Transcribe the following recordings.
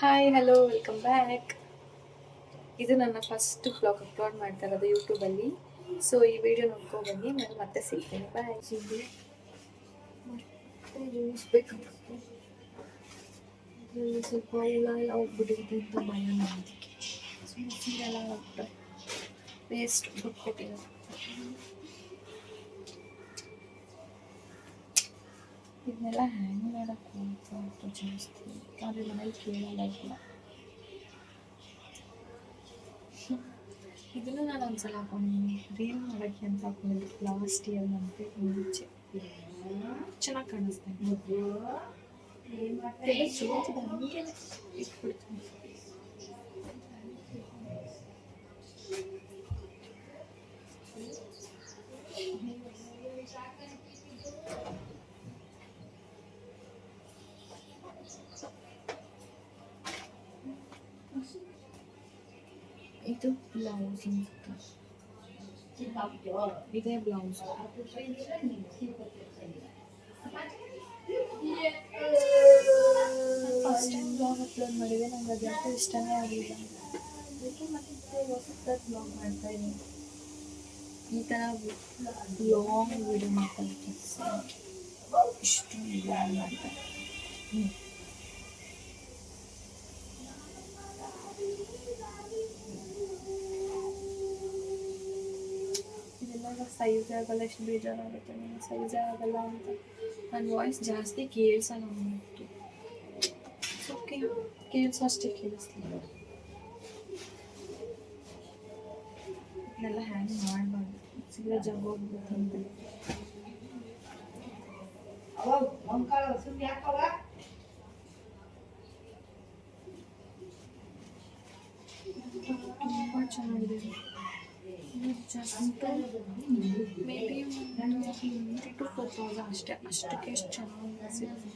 Hi hello welcome back. ಇದು ನನ್ನ first blog upload ಮಾಡ್ತಾ ಇರೋದು ಯೂಟ್ಯೂಬಲ್ಲಿ. ಸೊ ಈ ವಿಡಿಯೋ ನೋಡ್ಕೊಂಡು ಬನ್ನಿ, ನಾನು ಮತ್ತೆ ಸಿಗ್ತೀನಿ. ಬಾಯ್. ಮತ್ತೆ ಜ್ಯೂಸ್ ಬೇಕಾಗುತ್ತೆ. ಇದರಲ್ಲಿ ಸ್ವಲ್ಪ ಹುಳ ಎಲ್ಲ ಹೋಗ್ಬಿಟ್ಟಿರುತ್ತೆ ಅಂತ ಭಯ ಮಾಡೋದಕ್ಕೆ. ಸೊ ಎಲ್ಲ ಹೋಗ್ಬಿಟ್ಟೆ ವೇಸ್ಟ್ ಬಿಟ್ಕೊಟ್ಟಿದ್ದಾರೆ. ಇದನ್ನೆಲ್ಲ ಹ್ಯಾಂಗ್ ಮಾಡೋಕ್ಕೆ ಅಂತ ಜಾಸ್ತಿ ಆದರೆ ಮನೇಲಿ ಕೇಳಲ್ಲ ಇಲ್ಲ. ಇದನ್ನು ನಾನು ಒಂದ್ಸಲ ಹಾಕೊಂಡಿದ್ದೀನಿ, ರೀಲ್ ಮಾಡೋಕ್ಕೆ ಅಂತ ಹಾಕೊಂಡಿದ್ದೆ ಲಾಸ್ಟ್ ಇಯರ್ ಮತ್ತೆ ಮುಂಚೆ. ಚೆನ್ನಾಗಿ ಕಾಣಿಸ್ತಾ ಇದೆ. ಹಂಗೆ ಇಟ್ಬಿಡ್ತೀನಿ. ಇದು ಬ್ಲೌಸ್ ಇದೇ blouse. First time blog upload ಮಾಡಿದೆ, ನಂಗೆ ಅದು ಯಾಕೋ ಇಷ್ಟನೇ ಆಗಲಿಲ್ಲ. ಅದಕ್ಕೆ ಮತ್ತೆ ಹೊಸದಾಗಿ ಬ್ಲಾಗ್ ಮಾಡ್ತಾ ಇದ್ದೀನಿ. ಈ ಥರ ಲಾಂಗ್ ವಿಡಿಯೋ ಮಾಡ್ತಾ ಇರ್ತೀನಿ, ಇಷ್ಟೊಂದು ಬ್ಲಾಗ್ ಮಾಡ್ತಾ ಇದೆಲ್ಲ ಸೈಜ್ ಆಗಲ್ಲ, ಎಷ್ಟು ಬೇಜಾರಾಗುತ್ತೆ ನನಗೆ ಸೈಜೇ ಆಗಲ್ಲ ಅಂತ. ನನ್ನ ವಾಯ್ಸ್ ಜಾಸ್ತಿ ಕೇಳಿಸಲ್ಲ ಅನ್ನಿತ್ತು. ಓಕೆ, ಕೇಳಿಸೋ ಅಷ್ಟೇ ಕೇಳಿಸ್ಲಿಲ್ಲ. ಇದನ್ನೆಲ್ಲ ಹ್ಯಾಂಗ್ ಮಾಡಬಾರ್ದು, ಸೀದಾ ಜಗೋಗ್ಬಿಟ್ಟು ಅಂತ. ತುಂಬ ಚೆನ್ನಾಗಿದೆ. ಜಸ್ಟ್ ಮೇ ಬಿ 3,000 to 4,000 ಅಷ್ಟೇ. ಅಷ್ಟಕ್ಕೆ ಎಷ್ಟು ಚೆನ್ನಾಗಿ ಸಿಗುತ್ತೆ.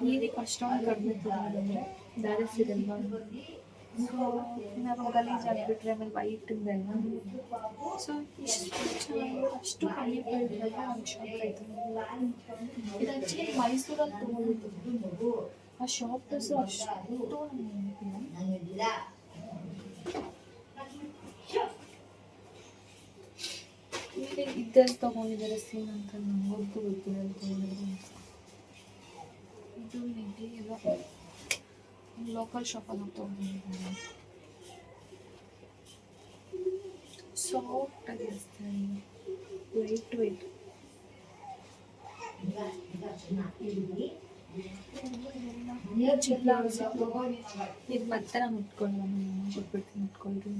ಏನಕ್ಕೆ ಅಷ್ಟೊಂದು ಕಡಿಮೆ ತಗೊಂಡ್ರೆ ಬೇರೆ ಸಿಗಲ್ವಾ? ಸೊ ನಾವು ಗಲೀಜಾಗಿಬಿಟ್ರೆ ಆಮೇಲೆ ವೈಟಿಂದೆಲ್ಲ. ಸೊ ಇಷ್ಟು ಚೆನ್ನಾಗಿ ಅಷ್ಟು ಕಮ್ಮಿ ಪ್ರೈಸ್ದಾಗ ಒಂದು ಶಾಪ್ ಆಯಿತು. ಇದು ಆ್ಯಕ್ಚುಲಿ ಮೈಸೂರಲ್ಲಿ ತೊಗೊಂಡಿದ್ದು. ಆ ಶಾಪ್ ಹೆಸರು ಅಷ್ಟು ನೆನಪಿಲ್ಲ. ಇದ್ದಲ್ಲಿ ತೊಗೊಂಡಿದ್ದಾರೆ ಸೀನ್ ಅಂತ ನಮಗೂ ಗೊತ್ತಿಲ್ಲ ತೊಗೊಂಡಿದ್ರು ಅಂತ. ಇದು ಮೇ ಬಿ ಎಲ್ಲ ಲೋಕಲ್ ಶಾಪಲ್ಲಿ ತೊಗೊಂಡಿದ್ದಾರೆ. ಸಾಫ್ಟಾಗಿ ಇರ್ತಾರೆ, ಲೈಟ್ ವೆಯ್ಟ್. ಇದು ಮತ್ತೆ ನಾನು ಉಟ್ಕೊಳ್ಳ ಕೊಟ್ಬಿಡ್ತೀನಿ, ಉಟ್ಕೊಳ್ರಿ.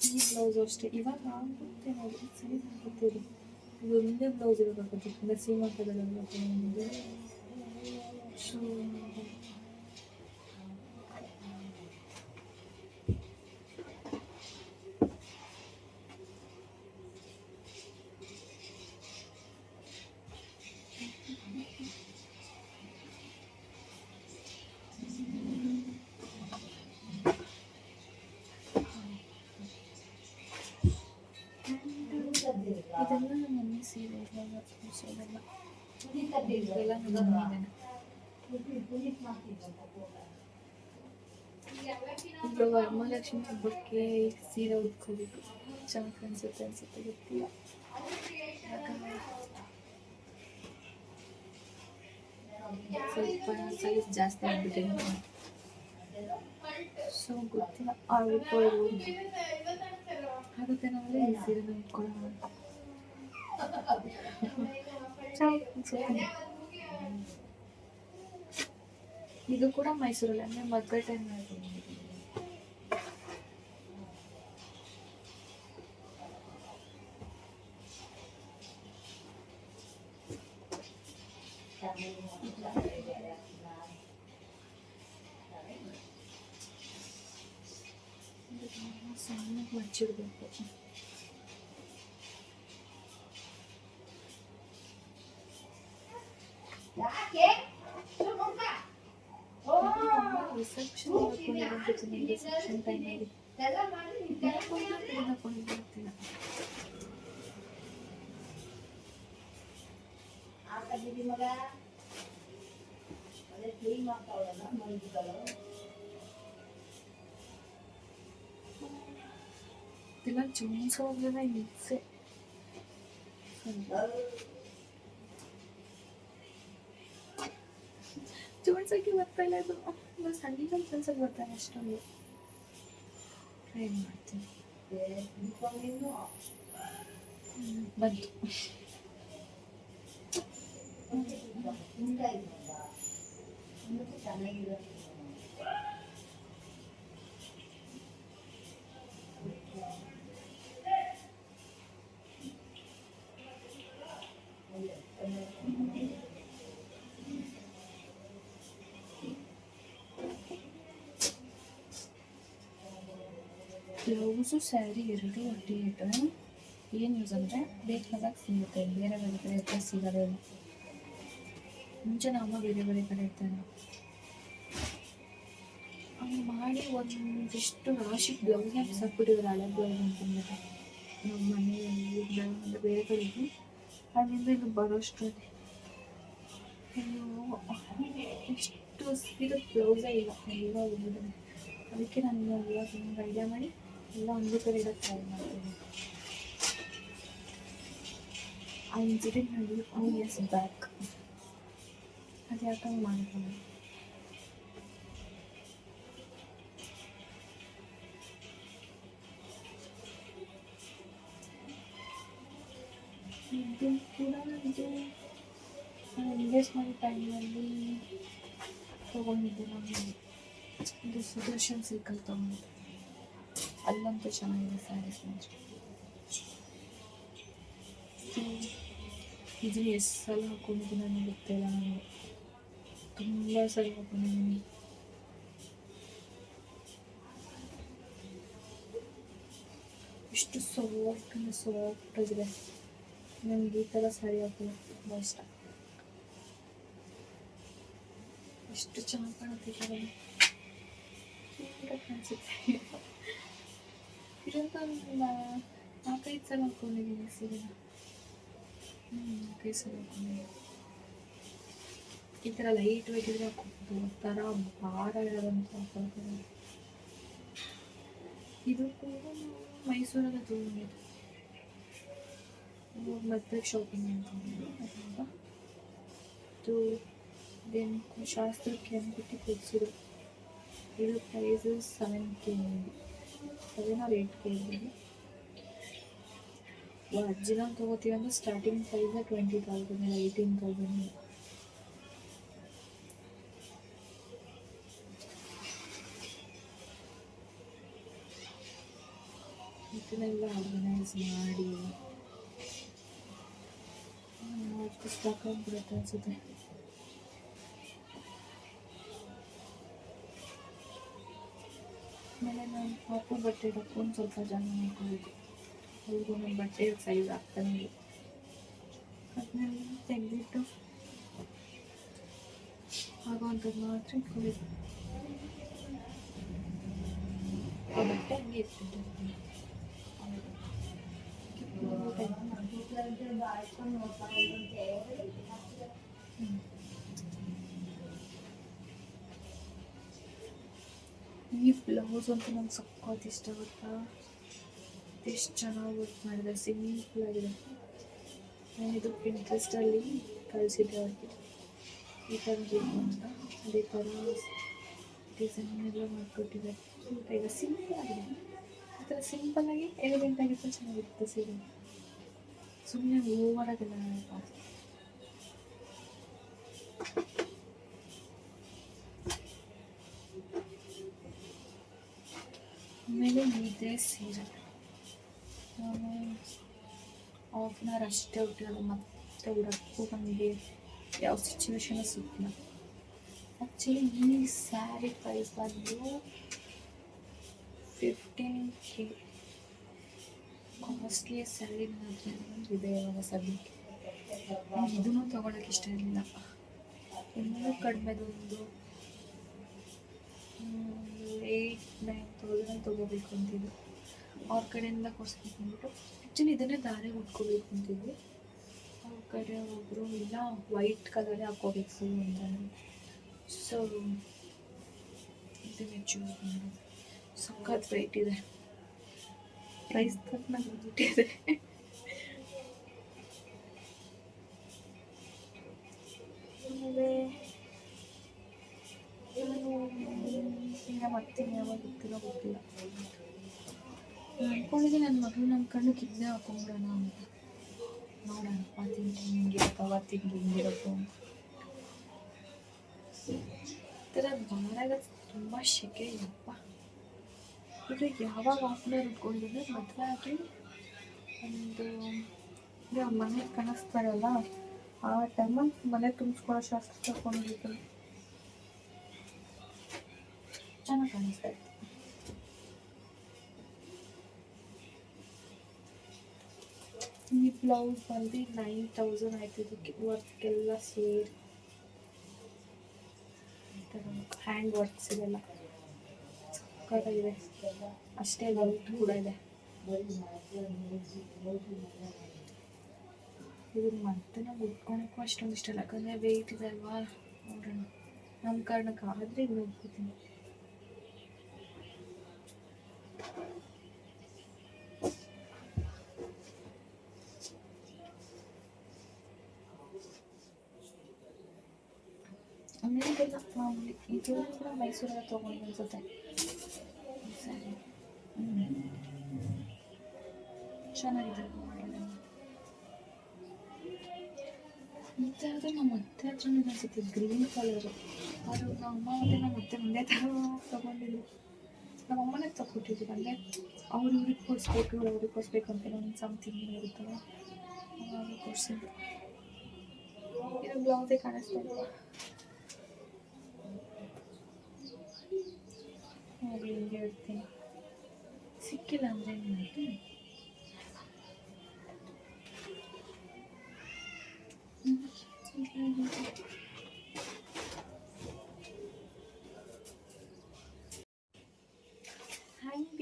ಈ ಬ್ಲೌಸ್ ಅಷ್ಟೇ ಇವಾಗ ಆಗುತ್ತೆ ನೋಡಿ, ಸೈಜ್ ಆಗುತ್ತೆ. ಇದು ಒಂದೇ ಬ್ಲೌಸ್ ಇರಬೇಕಾಗುತ್ತೆ, ತುಂಬ ಸೀಮಂತಗಳೆಲ್ಲ ತೊಗೊಂಡಿದೆ. ಸೊ ಇದೆಲ್ಲ ನಮ್ಮ ಮಮ್ಮಿ ಸೀರೆ ಇದೆಲ್ಲ ನಮ್ಮಿದ್ದೇನೆ. ಈಗ ವರಮಹಾಲಕ್ಷ್ಮಿ ಹಬ್ಬಕ್ಕೆ ಸೀರೆ ಉಟ್ಕೋಬೇಕು, ಚೆನ್ನಾಗಿ ಅನ್ಸುತ್ತೆ ಗೊತ್ತಿಲ್ಲ. ಸ್ವಲ್ಪ ಸೈಜ್ ಜಾಸ್ತಿ ಆಗ್ಬಿಟ್ಟಿದೆ, ಸೊ ಗೊತ್ತಿಲ್ಲ ಆಗುತ್ತೆ ನಾವೇ ಈ ಸೀರೆನ ಉಟ್ಕೊಳ್ಳೋಣ ಅಂತ. ಇದು ಕೂಡ ಮೈಸೂರಲ್ಲಿ, ಅಂದರೆ ಮದುವೆ ಟೈಮ್ ಸಣ್ಣಗೆ ಮಚ್ಚಿಡ್ಬೇಕು. ರಿಸೆಪ್ಷನ್ ರಿಸೆಪ್ಷನ್ ಟೈಮಲ್ಲಿ ಇದೆಲ್ಲ ಜೋಡಿಸೋದ್ರಿಂದ ಹಿಂಸೆ. ಜೋಡ್ಸೋಕ್ಕೆ ಬರ್ತಾ ಇಲ್ಲ ಅದು. ಸಣ್ಣ ಕೆಲ್ಸಕ್ಕೆ ಬರ್ತಾನೆ ಅಷ್ಟೊಂದು ಟ್ರೈ ಮಾಡ್ತೀನಿ. ಬಂತು. ಬ್ಲೌಸು ಸ್ಯಾರಿ ಎರಡು ಒಟ್ಟಿಗೆ ಏನು ಯೂಸ್ ಅಂದರೆ ಬೇಕಾದಾಗ ಸಿಗುತ್ತೆ, ಬೇರೆ ಬೇರೆ ಕಡೆ ಹತ್ರ ಸಿಗೋದೇ ಇಲ್ಲ. ಮುಂಚೆ ನಮ್ಮ ಬೇರೆ ಬೇರೆ ಕಡೆ ಇರ್ತಾರೆ ಹಂಗೆ ಮಾಡಿ ಒಂದಿಷ್ಟು ರಾಶಿ ಬ್ಲೌಸ್ನ ಬಿಸಾಕ್ಬಿಟ್ಟಿದ್ದಾರೆ, ಹಳೆ ಬ್ಲೌಸ್ ಅಂತಂದರೆ. ನಮ್ಮ ಮನೆಯಲ್ಲಿ ಅಂದರೆ ಬೇರೆ ಕಡೆ ಇದ್ದು ಅಲ್ಲಿಂದ ಇನ್ನು ಬರೋಷ್ಟರಲ್ಲಿ ಇನ್ನು ಎಷ್ಟು ಸ್ಪೀಡಲ್ಲಿ ಬ್ಲೌಸೇ ಇಲ್ಲ, ಎಲ್ಲ ಹೋಗಿದ್ದಾರೆ. ಅದಕ್ಕೆ ನಾನು ಇವಾಗ ತುಂಬ ಐಡಿಯಾ ಮಾಡಿ ಎಲ್ಲ ಒಂದು ಕಡೆ ಇಡೋಕ್ಕೆ ಟ್ರೈ ಮಾಡ್ತೀನಿ. ಆ ಇನ್ಸಿಡೆಂಟ್ ನೋಡಿ 2 years ಬ್ಯಾಕ್ ಅದು ಯಾಕಂಗೆ ಮಾಡ್ಕೊಂಡು ಇದು ಕೂಡ ಇದು ನಾನು ಎಂಗೇಜ್ಮೆಂಟ್ ಟೈಮಲ್ಲಿ ತೊಗೊಂಡಿದ್ದೆ. ನಾನು ಇದು ಸುದರ್ಶನ್ ಸಿಲ್ಕಲ್ಲಿ ತೊಗೊಂಡಿದ್ದೆ, ಅಲ್ಲಂತೂ ಚೆನ್ನಾಗಿದೆ ಸ್ಯಾರೀಸ್ ಮಾತ್ರ. ಇದನ್ನು ಎಷ್ಟು ಸಲ ಹಾಕೊಂಡಿದ್ದೀನಿ ನನಗೆ ಗೊತ್ತಿಲ್ಲ, ನನಗೆ ತುಂಬ ಸಲ ಹಾಕೊಂಡಿದ್ದೀನಿ. ಎಷ್ಟು ಸಾಫ್ಟ್ ಆಗಿದೆ. ನನಗೆ ಈ ಥರ ಸ್ಯಾರಿ ಹಾಕೋದು ತುಂಬ ಇಷ್ಟ. ಎಷ್ಟು ಚೆನ್ನಾಗಿ ಕಾಣುತ್ತಿದ್ದಾರೆ, ಕಾಣಿಸುತ್ತೆ. ಇದೊಂದು 4-5 ಸಲ ಹಾಕೊಂಡಿದ್ದೀನಿ ಸೀರೆನ. 4-5 ಸಲ ಹಾಕೊಂಡಿದ್ದೀನಿ. ಈ ಥರ ಲೈಟ್ ವೇಟ್ ಇದ್ರೆ ಹಾಕೋದು, ಥರ ಭಾರ ಇರೋದಂತ ಹಾಕೋದು. ಇದು ಕೂಡ ಮೈಸೂರಲ್ಲಿ ತೊಗೊಂಡಿದ್ದು, ಮದುವೆ ಶಾಪಿಂಗ್ ಅಂತ. ಇದು ಇದೇನು ಶಾಸ್ತ್ರಕ್ಕೆ ಅಂದ್ಬಿಟ್ಟು ಕೊಡಿಸಿದ್ರು. ಇದು ಪ್ರೈಸು 7K, 7 or 8K ಇದೆ. ಒರಿಜಿನಲ್ ತೊಗೋತೀವಿ ಅಂದರೆ ಸ್ಟಾರ್ಟಿಂಗ್ ಪ್ರೈಸ್ 20,000 ಇಲ್ಲ 18,000. ಇದನ್ನೆಲ್ಲ ಆರ್ಗನೈಸ್ ಮಾಡಿ ಸಾಕಾಗ್ಬಿಡುತ್ತೆ ಅನಿಸುತ್ತೆ. ಆಮೇಲೆ ನಾನು ಪಾಪು ಬಟ್ಟೆ ಇಡೋಕ್ಕೂ ಒಂದು ಸ್ವಲ್ಪ ಜಾಗ ಮಾಡ್ಕೊಂಡಿದ್ದೆ. ಅವ್ರಿಗೂ ನನ್ನ ಬಟ್ಟೆ ಸೈಜ್ ಆಗ್ತಾನೆ ಇಲ್ಲ. ಅದನ್ನೆಲ್ಲ ತೆಗೆದಿಟ್ಟು ಆಗೋವಂಥದ್ದು ಮಾತ್ರ ಇಟ್ಕೊಂಡಿದ್ದೆ. ಆ ಬಟ್ಟೆ ಹಂಗೆ ಇಟ್ಬಿಟ್ಟೆ. ಈ ಬ್ಲೌಸ್ ಅಂತೂ ನಂಗೆ ಸಖತ್ ಇಷ್ಟ ಗೊತ್ತಾ. ಎಷ್ಟು ಚೆನ್ನಾಗಿ ವರ್ಕ್ ಮಾಡಿದೆ, ಸಿಂಪಲ್ ಆಗಿದೆ. ನಾನಿದು ಪಿಂಟ್ರೆಸ್ಟಲ್ಲಿ ಕಳಿಸಿದ್ದೆ ಅವ್ರಿಗೆ ಈ ಥರ ಬೇಕು ಅಂತ. ಅದೇ ಥರ ಡಿಸೈನ್ ಎಲ್ಲ ಮಾಡಿಕೊಟ್ಟಿದೆ. ಈಗ ಸಿಂಪಲ್ ಆಗಿದೆ. ಈ ಥರ ಸಿಂಪಲ್ಲಾಗಿ ಎಲಿಗೆಂಟಾಗಿತ್ತು, ಚೆನ್ನಾಗಿರುತ್ತೆ ಸೀರೆ. ಸುಮ್ಮನೆ ಓವರಾಗೆಲ್ಲ ಆಗಬಾರ್ದು. ಆಮೇಲೆ ಇದೇ ಸೀರೆ ನಾನು ½ hour ಅಷ್ಟೇ ಉಟ್ಟಿರೋದು, ಮತ್ತೆ ಉಡೋಕ್ಕೂ ನನಗೆ ಯಾವ ಸಿಚುವೇಶನು ಸಿಕ್ಕಿಲ್ಲ. ಆ್ಯಕ್ಚುಲಿ ಈ ಸ್ಯಾರಿ ಪ್ರೈಸ್ ಬಂದು 15K. ಕಾಸ್ಟ್ಲಿ ಸ್ಯಾರಿ ಇದೆ ಇವಾಗ ಸದ್ಯಕ್ಕೆ. ಇದನ್ನು ತೊಗೊಳಕ್ಕೆ ಇಷ್ಟ ಇರಲಿಲ್ಲ. ಇನ್ನೂ ಕಡಿಮೆದೊಂದು 8-9,000 ತೊಗೋಬೇಕು ಅಂತಿದ್ದು. ಅವ್ರ ಕಡೆಯಿಂದ ಕೊಡಿಸ್ಬೇಕು ಅಂದ್ಬಿಟ್ಟು ಆ್ಯಕ್ಚುಲಿ ಇದನ್ನೇ ದಾರೆ ಉಟ್ಕೋಬೇಕು ಅಂತಿದ್ವಿ. ಅವ್ರ ಕಡೆ ಒಬ್ಬರು ಇಲ್ಲ ವೈಟ್ ಕಲರೇ ಹಾಕೋಬೇಕು ಅಂತ. ಸೊ ಇದನ್ನೇ ಚೂಸ್ ಮಾಡೋದು. ಸಖತ್ ವೆಯ್ಟ್ ಇದೆ, ಪ್ರೈಸ್ ತಕ್ಕನಾಗಿ ಬಿಟ್ಟಿದೆ. ಆಮೇಲೆ ಈಗ ಮತ್ತೆ ಯಾವಾಗ ಗೊತ್ತಿಲ್ಲ ಅಂದ್ಕೊಂಡಿದ್ದೀನಿ. ನನ್ನ ಮಗಳು ನನ್ನ ಕಣ್ಣು ಕಿದ್ದೆ ಹಾಕೊಂಡ್ಬಿಡೋಣ ಅಂತ. ನೋಡೋಣಪ್ಪ ಹಿಂಗಿರಪ್ಪ ಅವತ್ತಿಗೆ ಹಿಂಗಿರಪ್ಪು ಅಂತ. ಈ ಥರ ಭಾಳ ತುಂಬ ಶೆಕೆ ಇಲ್ಲಪ್ಪ. ಇದು ಯಾವಾಗ ಆಫ್ಲರ್ ಉಟ್ಕೊಂಡಿದ್ದೆ ಮದುವೆ ಆಗಿ ಒಂದು ಮನೆ ಕಾಣಿಸ್ತಾರಲ್ಲ ಆ ಟೈಮಲ್ಲಿ ಮನೆ ತುಂಬಿಸ್ಕೊಳ್ಳೋ ಶಾಸ್ತ್ರ ತಗೊಂಡಿದ್ದು ಚೆನ್ನಾಗಿ ಕಾಣಿಸ್ತಾ ಇತ್ತು. ಈ ಬ್ಲೌಸ್ ಬಂದು 9,000 ಆಯ್ತು. ಇದಕ್ಕೆ ವರ್ಕೆಲ್ಲ ಸೇರಿ ಹ್ಯಾಂಡ್ ವರ್ಕ್ಸ್ ಇದೆಲ್ಲ ಇದೆ, ಅಷ್ಟೇ ವರ್ಕ್ ಕೂಡ ಇದೆ. ಇದನ್ನ ಮತ್ತೆ ನಾವು ಉಟ್ಕೊಳಕ್ಕೂ ಅಷ್ಟೊಂದು ಇಷ್ಟ ಇಲ್ಲ, ಯಾಕಂದರೆ ವೆಯ್ಟ್ ಇದೆ ಅಲ್ವಾ. ನೋಡೋಣ, ನಮ್ಮ ಕಾರಣಕ್ಕೆ ಆದರೆ ಇದು ಹೋಗ್ತೀನಿ. ಆಮೇಲೆ ಮಾಮೂಲಿ ಇದು ಕೂಡ ಮೈಸೂರಲ್ಲಿ ತೊಗೊಂಡು ಅನ್ಸುತ್ತೆ ಸರಿ. ಚೆನ್ನಾಗಿದೆ. ಈ ಥರದ್ದು ನಮ್ಮ ಅತ್ತೆ ಹತ್ರ ಅನಿಸುತ್ತೆ, ಗ್ರೀನ್ ಕಲರು. ಅದು ನಮ್ಮ ಅಮ್ಮ ಮತ್ತು ನಮ್ಮ ಅತ್ತೆ ಒಂದೇ ಥರ ತೊಗೊಂಡಿದ್ರು. ನಮ್ಮ ಅಮ್ಮನೇ ತೊಗೊಟ್ಟಿದ್ರು, ಅಂದರೆ ಅವ್ರು ಇವ್ರಿಗೆ ಕೊಡಿಸ್ಬೇಕು, ಅವ್ರಿಗೆ ಕೊಡಿಸ್ಬೇಕು ಅಂತ ಒಂದು ಸಮಥಿಂಗ್ ಇರುತ್ತಲ್ಲ, ಅವ್ರಿಗೆ ಕೊಡಿಸಿದ್ರು. ಇದು ಬ್ಲೌಸೇ ಕಾಣಿಸ್ತಾ ಇಲ್ಲ. ಹಾಗೆ ಹಿಂಗೆ ಇರ್ತೀನಿ, ಸಿಕ್ಕಿಲ್ಲ ಅಂದರೆ ಏನಾಯಿತು.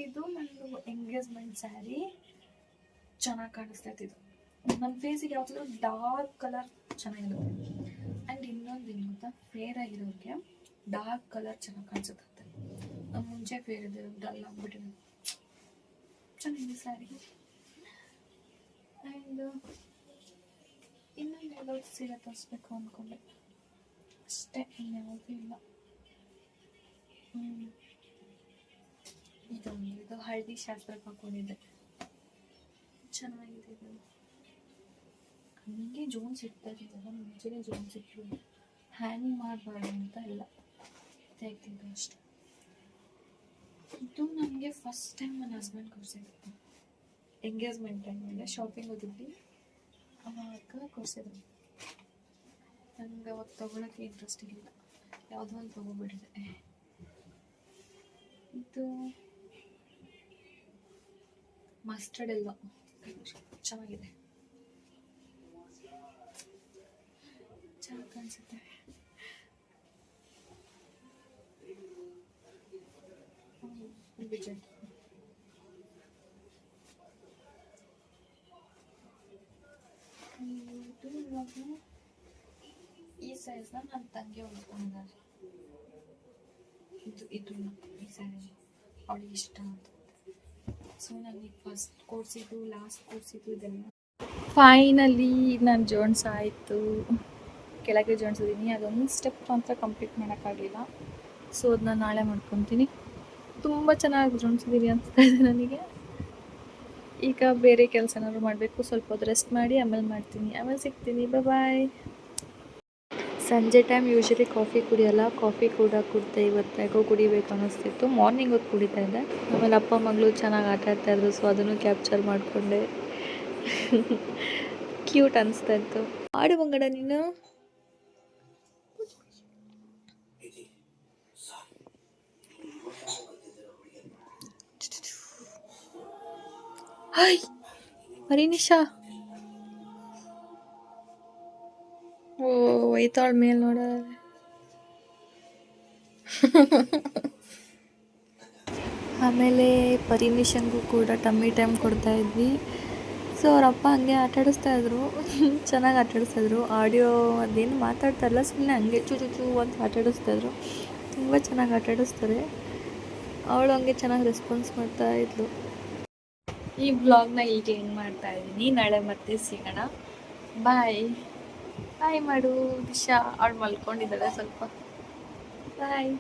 ಇದು ನಂದು ಎಂಗೇಜ್ಮೆಂಟ್ ಸ್ಯಾರಿ ಚೆನ್ನಾಗಿ ಕಾಣಿಸ್ತಾ ಇತ್ತು. ನನ್ನ ಫೇಸಿಗೆ ಯಾವ್ದಾದ್ರು ಡಾರ್ಕ್ ಕಲರ್ ಚೆನ್ನಾಗಿರುತ್ತೆ. ಆ್ಯಂಡ್ ಇನ್ನೊಂದು ಏನು ಗೊತ್ತಾ, ಫೇರ್ ಆಗಿರೋರಿಗೆ ಡಾರ್ಕ್ ಕಲರ್ ಚೆನ್ನಾಗಿ ಕಾಣಿಸುತ್ತೆ. ನಮ್ಮ ಮುಂಚೆ ಫೇರ್ ಇದೆ, ಡಲ್ ಆಗ್ಬಿಟ್ಟಿದೆ. ಚೆನ್ನಾಗಿದೆ ಸ್ಯಾರಿ. ಆ್ಯಂಡ್ ಇನ್ನೊಂದು ಎಲ್ಲೋ ಸೀರೆ ತರಿಸ್ಬೇಕು ಅಂದ್ಕೊಂಡೆ ಅಷ್ಟೇ, ಇನ್ಯಾವುದೂ ಇಲ್ಲ. ಇದು ಹಳದಿ ಶಾಸ್ತ್ರಕ್ಕೆ ಹಾಕೊಂಡಿದ್ದೆ, ಚೆನ್ನಾಗಿದೆ. ಇದು ನನಗೆ ಜೋನ್ಸ್ ಇರ್ತಾರೆ, ಮುಂಚೆನೇ ಜೋನ್ಸ್ ಇಟ್ಟು ಹ್ಯಾಂಗ್ ಮಾಡಬಾರ್ದು ಅಂತ ಇಲ್ಲ, ತೆಗ್ತಿದ್ದು ಅಷ್ಟೆ. ಇದು ನನಗೆ ಫಸ್ಟ್ ಟೈಮ್ ನನ್ನ ಹಸ್ಬೆಂಡ್ ಕೊಡಿಸಿದ್ರು. ಎಂಗೇಜ್ಮೆಂಟ್ ಟೈಮಲ್ಲೇ ಶಾಪಿಂಗ್ ಹೋಗಿದ್ವಿ, ಅವಾಗ ಕೊಡಿಸಿದ್ರು. ನನಗೆ ಅವತ್ತು ತೊಗೊಳಕ್ಕೆ ಇಂಟ್ರೆಸ್ಟ್ ಇರಲಿಲ್ಲ, ಯಾವುದೋ ಒಂದು ತೊಗೊಬಿಟ್ಟಿದೆ. ಇದು ಮಸ್ಟರ್ಡ್ ಎಲ್ಲ ಚೆನ್ನಾಗಿದೆ, ಚೆನ್ನಾಗಿ ಕಾಣಿಸುತ್ತೆ. ಈ ಸೈಜ್ನ ನನ್ನ ತಂಗಿ ಹೊಲ್ಕೊಂಡಿದ್ದಾರೆ. ಇದು ಈ ಸ್ಯಾರಿ ಅವಳಿಗೆ ಇಷ್ಟ ಅಂತ. ಸೊ ನನಗೆ ಫಸ್ಟ್ ಕೊಡಿಸಿದ್ದು, ಲಾಸ್ಟ್ ಕೊಡಿಸಿದ್ದು ಇದೆಲ್ಲ. ಫೈನಲಿ ನಾನು ಜೋಡಿಸಾಯಿತು, ಕೆಳಗೆ ಜೋಡಿಸಿದ್ದೀನಿ. ಅದೊಂದು ಸ್ಟೆಪ್ ಮಾತ್ರ ಕಂಪ್ಲೀಟ್ ಮಾಡೋಕ್ಕಾಗಲಿಲ್ಲ, ಸೊ ಅದನ್ನ ನಾಳೆ ಮಾಡ್ಕೊತೀನಿ. ತುಂಬ ಚೆನ್ನಾಗಿ ಜೋಡಿಸಿದ್ದೀನಿ ಅನಿಸ್ತಾ ಇದೆ ನನಗೆ. ಈಗ ಬೇರೆ ಕೆಲಸ ಏನಾದ್ರು ಮಾಡಬೇಕು, ಸ್ವಲ್ಪ ಹೊತ್ತು ರೆಸ್ಟ್ ಮಾಡಿ ಆಮೇಲೆ ಮಾಡ್ತೀನಿ. ಆಮೇಲೆ ಸಿಗ್ತೀನಿ, ಬಾಯ್. ಸಂಜೆ ಟೈಮ್ ಯೂಶ್ವಲಿ ಕಾಫಿ ಕುಡಿಯೋಲ್ಲ, ಕಾಫಿ ಕೂಡ ಕುಡಿದೆ. ಇವತ್ತು ಯಾಕೋ ಕುಡಿಬೇಕು ಅನ್ನಿಸ್ತಿತ್ತು, ಮಾರ್ನಿಂಗ್ ಹೊತ್ತು ಕುಡಿತಾ ಇದ್ದೆ. ಆಮೇಲೆ ಅಪ್ಪ ಮಗಳು ಚೆನ್ನಾಗಿ ಆಟ ಆಡ್ತಾಯಿದ್ರು, ಸೊ ಅದನ್ನು ಕ್ಯಾಪ್ಚರ್ ಮಾಡಿಕೊಂಡೆ. ಕ್ಯೂಟ್ ಅನಿಸ್ತಾ ಇತ್ತು. ಆಡು ಮಂಗಡ ನೀನು. ಹಾಯ್ ಹರಿನಿಶಾ, ಓ ಒಯ್ತಾಳ ಮೇಲೆ ನೋಡ. ಆಮೇಲೆ ಪರಿನಿಶಂಗೂ ಕೂಡ ಟಮ್ಮಿ ಟೈಮ್ ಕೊಡ್ತಾ ಇದ್ವಿ. ಸೊ ಸೊ ಅವ್ರ ಅಪ್ಪ ಹಂಗೆ ಆಟಾಡಿಸ್ತಾ ಇದ್ರು. ಚೆನ್ನಾಗಿ ಆಟಾಡಿಸ್ತಾ ಇದ್ರು. ಆಡಿಯೋ ಅದೇನು ಮಾತಾಡ್ತಾ ಇಲ್ಲ, ಸುಮ್ಮನೆ ಹಂಗೆ ಚೂ ಚೂ ಚೂ ಅಂತ ಆಟಾಡಿಸ್ತಾ ಇದ್ರು. ತುಂಬ ಚೆನ್ನಾಗಿ ಆಟಾಡಿಸ್ತಾರೆ. ಅವಳು ಹಂಗೆ ಚೆನ್ನಾಗಿ ರೆಸ್ಪಾನ್ಸ್ ಮಾಡ್ತಾ ಇದ್ಲು. ಈ ಬ್ಲಾಗ್ನ ಈಗ ಏನು ಮಾಡ್ತಾ ಇದ್ದೀನಿ. ನಾಳೆ ಮತ್ತೆ ಸಿಗೋಣ. ಬಾಯ್ ಬಾಯ್ ಮಾಡು ದಿಶಾ. ಅವಳು ಮಲ್ಕೊಂಡಿದ್ದಾಳೆ ಸ್ವಲ್ಪ. ಬಾಯ್.